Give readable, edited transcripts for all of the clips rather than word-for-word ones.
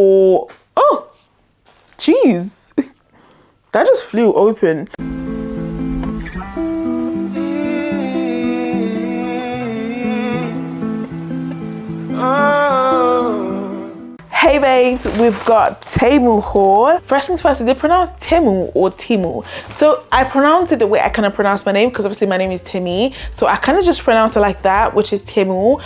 or oh, jeez, that just flew open. Hey babes, we've got Temu haul. First things first, is it pronounced Temu or Temu? So I pronounce it the way I kind of pronounce my name, because obviously my name is Timmy. So I kind of just pronounce it like that, which is Temu.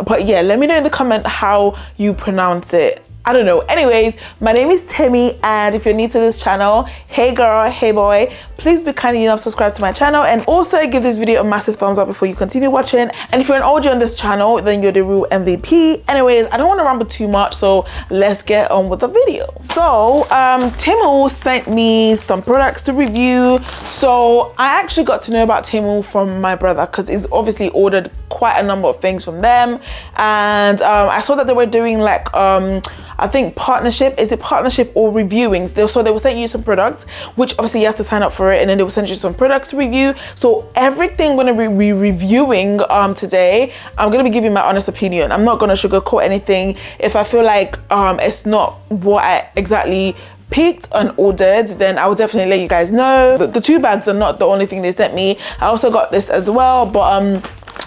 But yeah, let me know in the comment how you pronounce it. I don't know. Anyways, my name is Timmy, and if you're new to this channel, hey girl, hey boy, please be kind enough to subscribe to my channel, and also give this video a massive thumbs up before you continue watching. And if you're an OG on this channel, then you're the real MVP. Anyways, I don't want to ramble too much, so let's get on with the video. So Temu sent me some products to review. So I actually got to know about Temu from my brother, because he's obviously ordered quite a number of things from them, and I saw that they were doing like I think partnership, is it partnership or reviewing? So they will send you some products, which obviously you have to sign up for it, and then they will send you some products to review. So everything I'm going to be reviewing today, I'm going to be giving my honest opinion. I'm not going to sugarcoat anything. If I feel like it's not what I exactly picked and ordered, then I will definitely let you guys know. The 2 bags are not the only thing they sent me. I also got this as well, but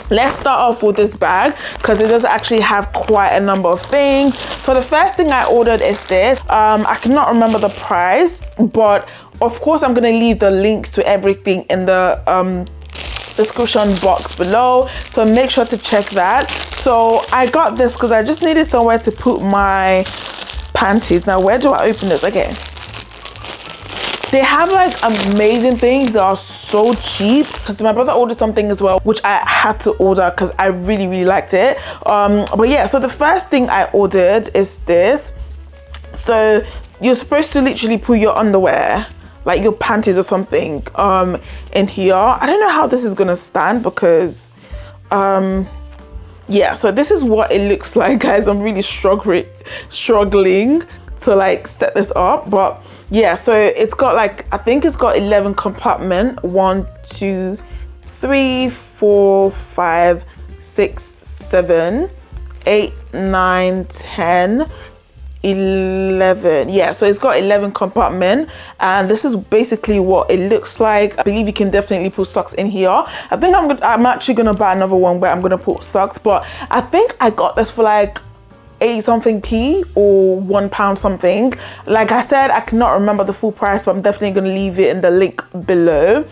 let's start off with this bag, because it does actually have quite a number of things. So the first thing I ordered is this. I cannot remember the price, but of course I'm going to leave the links to everything in the description box below, so make sure to check that. So I got this because I just needed somewhere to put my panties. Now, where do I open this? Okay, they have like amazing things that are so cheap, because my brother ordered something as well, which I had to order because I really liked it. But yeah, so the first thing I ordered is this. So you're supposed to literally put your underwear, like your panties or something, in here. I don't know how this is gonna stand, because yeah, so this is what it looks like, guys. I'm really struggling to like set this up, but yeah, so it's got like, I think it's got 11 compartment. 1, 2, 3, 4, 5, 6, 7, 8, 9, 10, 11. Yeah, so it's got 11 compartment, and this is basically what it looks like. I believe you can definitely put socks in here. I think I'm actually gonna buy another one where I'm gonna put socks, but I think I got this for like 80 something p or £1 something. Like I said, I cannot remember the full price, but I'm definitely gonna leave it in the link below.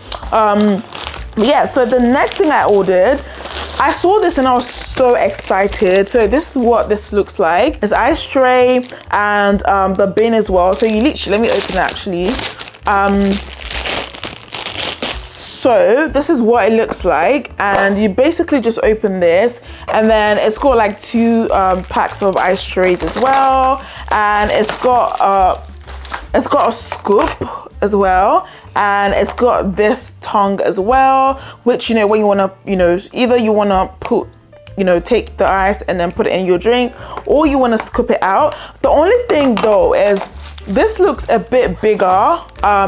Yeah, so the next thing I ordered, I saw this and I was so excited. So this is what this looks like. It's ice tray and the bin as well. So you literally, let me open it actually. So this is what it looks like, and you basically just open this, and then it's got like 2 packs of ice trays as well, and it's got a scoop as well, and it's got this tongue as well, which, you know, when you want to, you know, either you want to put, you know, take the ice and then put it in your drink, or you want to scoop it out. The only thing though is this looks a bit bigger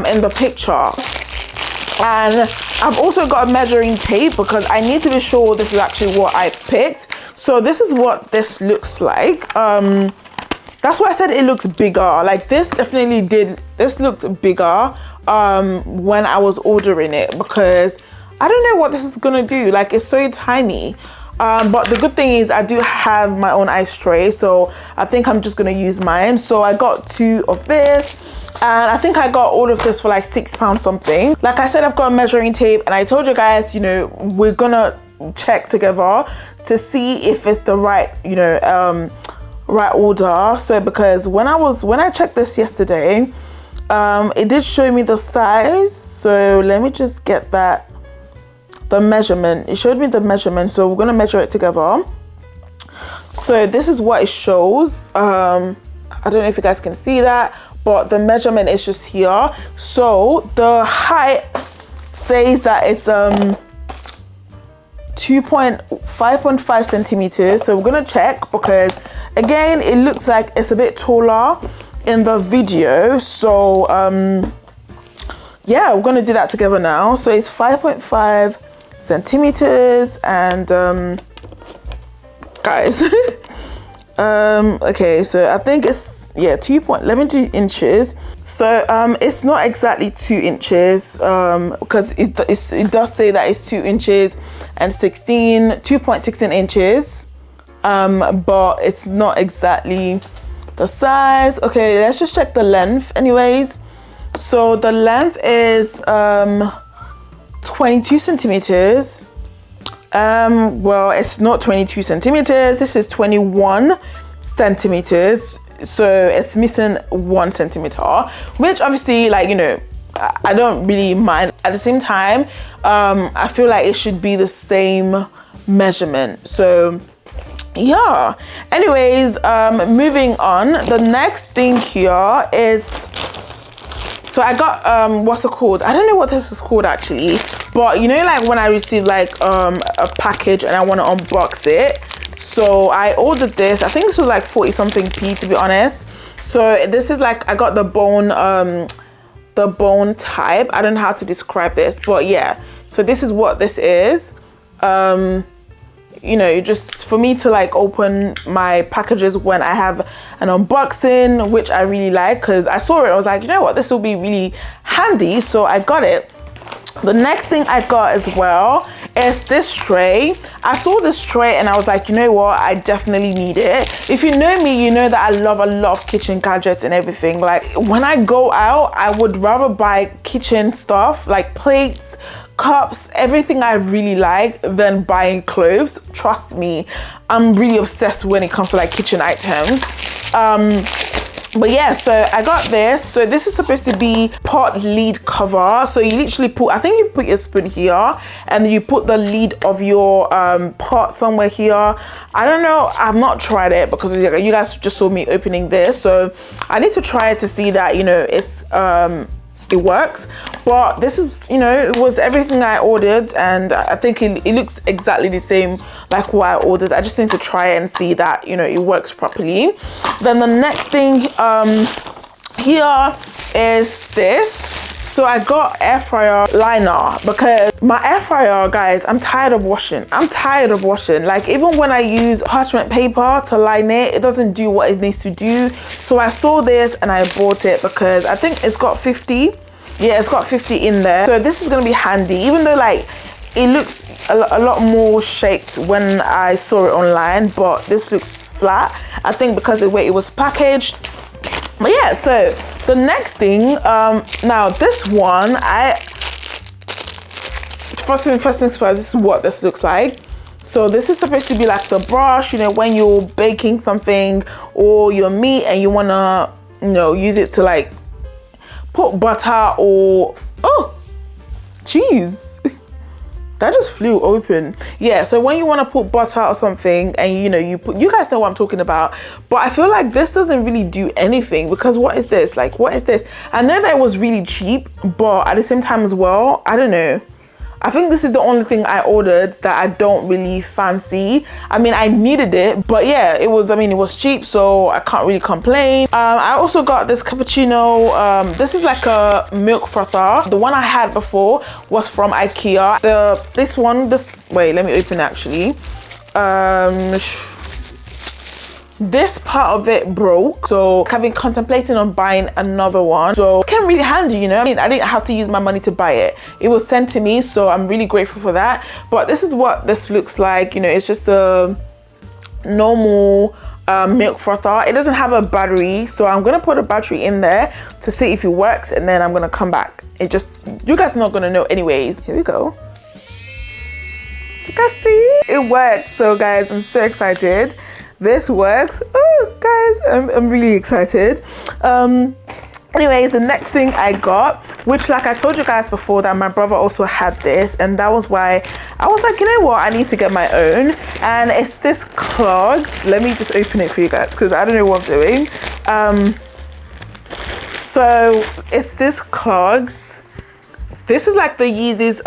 in the picture. And I've also got a measuring tape, because I need to be sure this is actually what I picked. So this is what this looks like. That's why I said it looks bigger. Like this definitely did, this looked bigger when I was ordering it, because I don't know what this is gonna do. Like, it's so tiny. But the good thing is I do have my own ice tray, so I think I'm just gonna use mine. So I got 2 of this, and I think I got all of this for like £6 something. Like I said, I've got a measuring tape, and I told you guys, you know, we're gonna check together to see if it's the right, you know, right order. So because when I checked this yesterday, it did show me the size. So let me just get that, the measurement. It showed me the measurement, so we're gonna measure it together. So this is what it shows. I don't know if you guys can see that, but the measurement is just here. So the height says that it's 5.5 centimeters. So we're gonna check, because again, it looks like it's a bit taller in the video. So yeah, we're gonna do that together now. So it's 5.5 centimeters, and guys, okay, so I think it's yeah, 2.11 inches. So it's not exactly 2 inches because it does say that it's 2 inches and 2.16 inches, but it's not exactly the size. Okay, let's just check the length anyways. So the length is 22 centimeters. Well, it's not 22 centimeters, this is 21 centimeters, so it's missing 1 centimeter, which obviously, like, you know, I don't really mind. At the same time, I feel like it should be the same measurement. So yeah, anyways, moving on, the next thing here is, so I got what's it called, I don't know what this is called actually, but you know, like when I receive like a package and I want to unbox it, so I ordered this. I think this was like 40 something p, to be honest. So this is like, I got the bone type. I don't know how to describe this, but yeah, so this is what this is. You know, just for me to like open my packages when I have an unboxing, which I really like, because I saw it, I was like, you know what, this will be really handy, so I got it. The next thing I got as well is this tray. I saw this tray and I was like, you know what, I definitely need it. If you know me, you know that I love a lot of kitchen gadgets and everything. Like when I go out, I would rather buy kitchen stuff like plates, cups, everything I really like than buying clothes. Trust me, I'm really obsessed when it comes to like kitchen items. But yeah, so I got this. So this is supposed to be pot lid cover. So you literally put, I think you put your spoon here and you put the lid of your pot somewhere here. I don't know, I've not tried it because you guys just saw me opening this. So I need to try it to see that, you know, it works. But this is, you know, it was everything I ordered, and I think it looks exactly the same like what I ordered. I just need to try it and see that, you know, it works properly. Then the next thing here is this. So I got air fryer liner because my air fryer, guys, I'm tired of washing. Like even when I use parchment paper to line it, it doesn't do what it needs to do. So I saw this and I bought it because I think it's got 50. Yeah, it's got 50 in there. So this is gonna be handy, even though like it looks a lot more shaped when I saw it online, but this looks flat. I think because of the way it was packaged. But yeah, so the next thing, now this one, first things first, this is what this looks like. So this is supposed to be like the brush, you know, when you're baking something or your meat and you wanna, you know, use it to like put butter or, oh, jeez. That just flew open. Yeah, so when you want to put butter or something and you know, you guys know what I'm talking about, but I feel like this doesn't really do anything because what is this? Like, what is this? I know that it was really cheap, but at the same time as well, I don't know. I think this is the only thing I ordered that I don't really fancy. I mean, I needed it, but yeah, it was cheap, so I can't really complain. I also got this cappuccino. This is like a milk frother. The one I had before was from IKEA. Wait, let me open it actually. This part of it broke, so I've been contemplating on buying another one. So it came really handy, you know. I mean, I didn't have to use my money to buy it. It was sent to me, so I'm really grateful for that. But this is what this looks like. You know, it's just a normal milk frother. It doesn't have a battery, so I'm gonna put a battery in there to see if it works, and then I'm gonna come back. You guys are not gonna know anyways. Here we go. You guys see? It works. So guys, I'm so excited. This works. Oh guys, I'm really excited. Anyways, the next thing I got, which like I told you guys before that my brother also had this, and that was why I was like, you know what, I need to get my own. And it's this clogs. Let me just open it for you guys because I don't know what I'm doing. So it's this clogs. This is like the Yeezys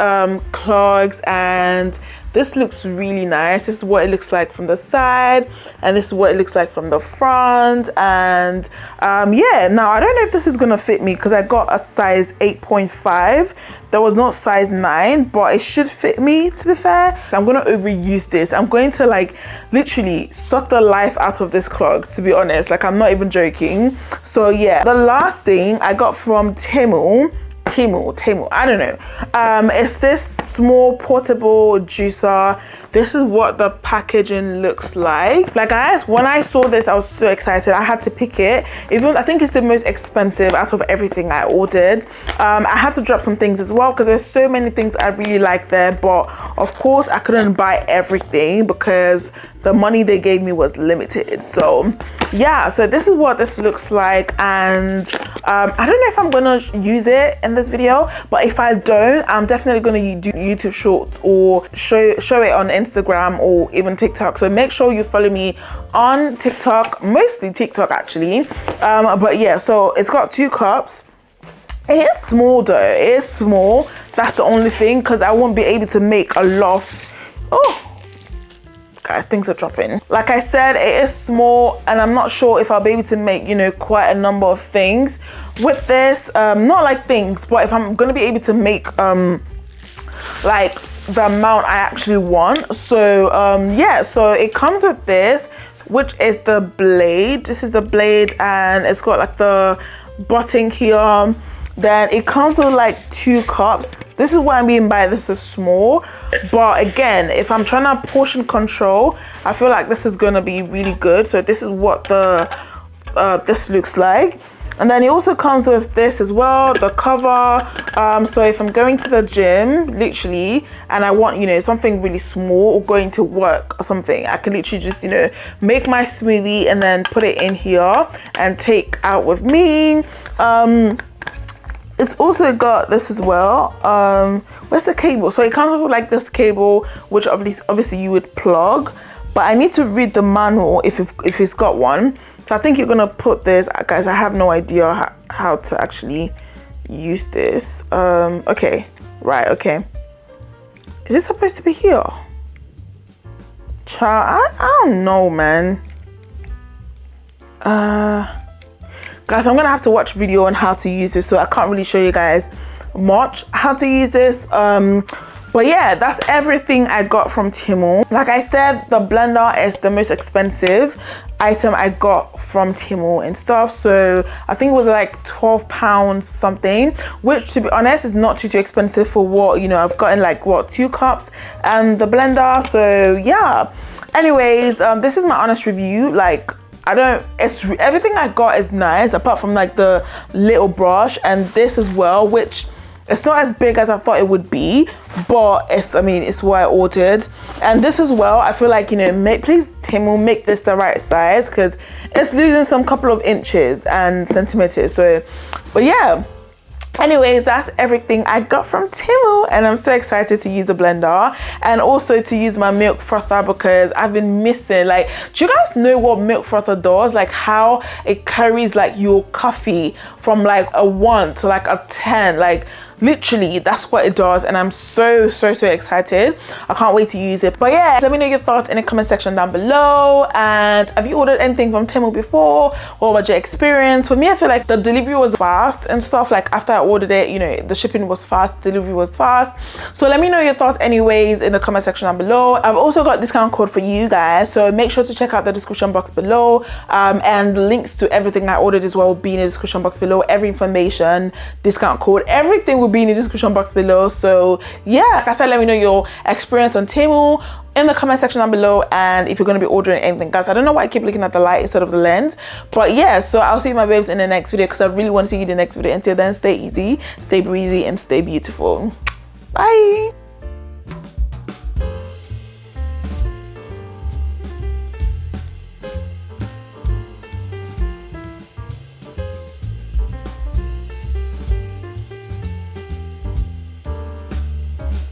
clogs, and This looks really nice. This is what it looks like from the side, and this is what it looks like from the front. And yeah, now I don't know if this is gonna fit me because I got a size 8.5. There was not size 9, but it should fit me, to be fair. I'm gonna overuse this. I'm going to like literally suck the life out of this clog, to be honest. Like, I'm not even joking. So yeah, the last thing I got from Temu, I don't know. It's this small portable juicer. This is what the packaging looks like. Like, guys, when I saw this, I was so excited. I had to pick it. Even I think it's the most expensive out of everything I ordered. I had to drop some things as well because there's so many things I really like there. But of course, I couldn't buy everything because the money they gave me was limited. So yeah, so this is what this looks like. And I don't know if I'm gonna use it in this video, but if I don't, I'm definitely gonna do YouTube shorts or show it on Instagram or even TikTok. So make sure you follow me on TikTok, mostly TikTok actually. But yeah, so it's got 2 cups. It is small though, it is small. That's the only thing, because I won't be able to make a lot of, God, things are dropping. Like I said, it is small and I'm not sure if I'll be able to make, you know, quite a number of things with this. Not like things, but if I'm gonna be able to make like the amount I actually want. So yeah, so it comes with this, which is the blade. This is the blade, and it's got like the button here. Then it comes with like 2 cups. This is what I mean by this is small. But again, if I'm trying to portion control, I feel like this is gonna be really good. So this is what the this looks like. And then it also comes with this as well, the cover. So if I'm going to the gym, literally, and I want, you know, something really small, or going to work or something, I can literally just, you know, make my smoothie and then put it in here and take out with me. It's also got this as well. Where's the cable? So it comes with like this cable, which obviously you would plug, but I need to read the manual if it's got one. So I think you're gonna put this, guys, I have no idea how to actually use this. Okay, right, okay. Is this supposed to be here? Child, I don't know, man. Guys, I'm gonna have to watch video on how to use this, so I can't really show you guys much how to use this. But yeah, that's everything I got from Temu. Like I said, the blender is the most expensive item I got from Temu and stuff. So I think it was like £12 something, which to be honest is not too expensive for what, you know, I've gotten like what, 2 cups and the blender. So yeah, anyways, this is my honest review. Like, everything I got is nice apart from like the little brush and this as well, which it's not as big as I thought it would be, but I mean, it's what I ordered. And this as well, I feel like, you know, please Temu, make this the right size because it's losing some couple of inches and centimeters. So, but yeah. Anyways, that's everything I got from Temu, and I'm so excited to use the blender and also to use my milk frother because I've been missing, like, do you guys know what milk frother does? Like how it carries like your coffee from like a 1 to like a 10, like literally that's what it does, and I'm so excited. I can't wait to use it. But yeah, let me know your thoughts in the comment section down below. And have you ordered anything from Temu before? What was your experience? For me, I feel like the delivery was fast and stuff. Like after I ordered it, you know, the shipping was fast, delivery was fast. So let me know your thoughts anyways in the comment section down below. I've also got a discount code for you guys, so make sure to check out the description box below, and links to everything I ordered as well will be in the description box below. Every information, discount code, everything will be in the description box below. So yeah, like I said, let me know your experience on Temu in the comment section down below, and if you're going to be ordering anything, guys. I don't know why I keep looking at the light instead of the lens, but yeah, so I'll see you my babes in the next video because I really want to see you in the next video. Until then, stay easy, stay breezy, and stay beautiful. Bye.